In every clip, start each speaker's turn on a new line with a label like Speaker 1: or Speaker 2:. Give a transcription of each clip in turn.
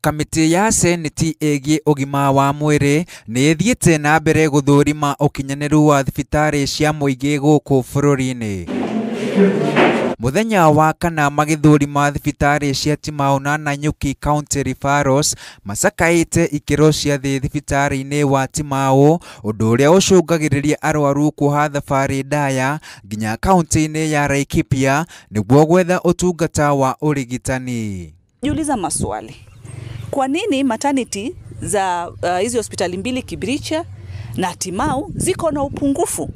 Speaker 1: Kamiti ya Seneti ĩgiĩ ũgima wa mwĩrĩ nĩ ĩthiĩte na mbere gũthũrima ũkinyanĩru wa thibitarĩ cia mũingĩ gũkũ bũrũri-inĩ. Muthenya wa kana magĩthũrima thibitarĩ cia Timau na Nanyuki County Referrals macakaĩte ikĩro cia thĩ thibitarĩ-inĩ wa Timau, ũndũ ũrĩa ũcũngagĩrĩria arwaru kuoha thabarĩ ndaya nginya kaunti-inĩ ya Laikipia nĩguo gwetha ũtungata wa ũrigitani.
Speaker 2: Jiuliza maswali. Kwa nini maternity za hizi hospitali mbili Kibiricha na Timau ziko na upungufu?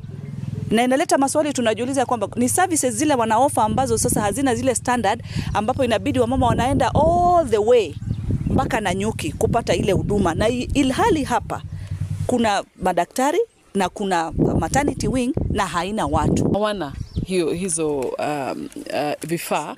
Speaker 2: Na inaleta maswali tunajiuliza kwamba ni services zile wanaofa ambazo sasa hazina zile standard, ambapo inabidi wamama wanaenda all the way mpaka Nanyuki kupata ile huduma, na ilhali hapa kuna madaktari na kuna maternity wing na haina watu.
Speaker 3: Hawana hizo vifaa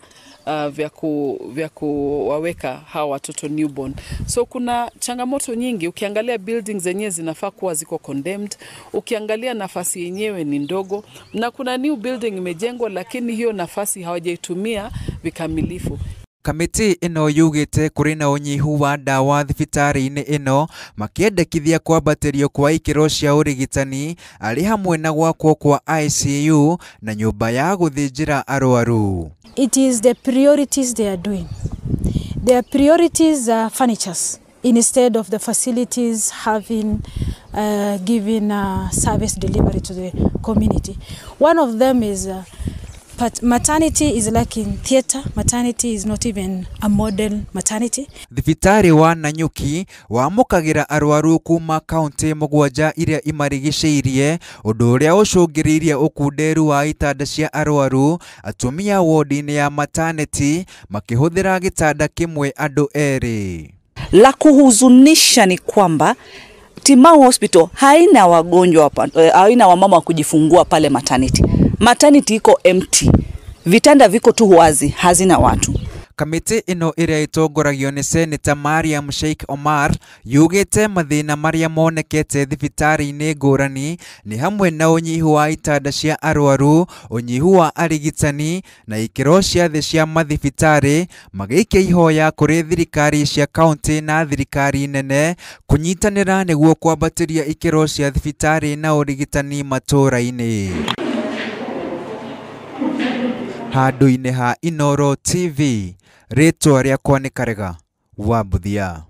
Speaker 3: vya kuwaweka hawa watoto newborn. So kuna changamoto nyingi. Ukiangalia buildings zenyewe zinafaa kuwa ziko condemned, ukiangalia nafasi yenyewe ni ndogo, na kuna new building imejengwa lakini hiyo nafasi hawajaitumia vikamilifu.
Speaker 1: Kamiti ĩno yugĩte kũrĩ na ũnyihu wa ndawa thibitarĩ-inĩ ĩno, makĩendekithia kwambatĩrio kwa ikĩro cia ũrigitani arĩ hamwe na gwakwo kwa ICU na nyũmba ya gũthĩnjĩra arwaru.
Speaker 4: It is the priorities they are doing. Their priorities are furnitures instead of the facilities having given service delivery to the community. One of them is but maternity is lacking theater. Maternity is not even a model maternity.
Speaker 1: Thibitarĩ wa Nanyuki wamũkagĩra arwaru kuma kaunti mũgwanja iria imarigicĩirie, ũndũ ũrĩa ũcũngĩrĩirie ũkunderu wa itanda cia arwaru, atumia wodi-inĩ ya maternity makĩhũthĩra gĩtanda kĩmwe andũ erĩ.
Speaker 2: La kuhuzunisha ni kwamba Timau Hospital haina wagonjwa, haina wamama wa kujifungua pale maternity. Maternity iko empty. Vitanda viko tu wazi, hazina watu.
Speaker 1: Kamiti ĩno ĩrĩa ĩtongoragio nĩ Senator Mariam Sheikh Omar yugĩte mathĩna marĩa monekete thibitarĩ-inĩ ngũrani nĩ hamwe na ũnyihu wa itanda cia arwaru, ũnyihu wa arigitani na ikĩro cia thĩ cia mathibitarĩ, magĩikia ihoya kũrĩ thirikari cia kaunti na thirikari nene kũnyitanĩra nĩguo kwambatĩria ikĩro cia thibitarĩ na ũrigitani matũũra-inĩ. Handũ-inĩ ha Inooro TV, rĩtwa rĩakwa nĩ Karega wa Buthia.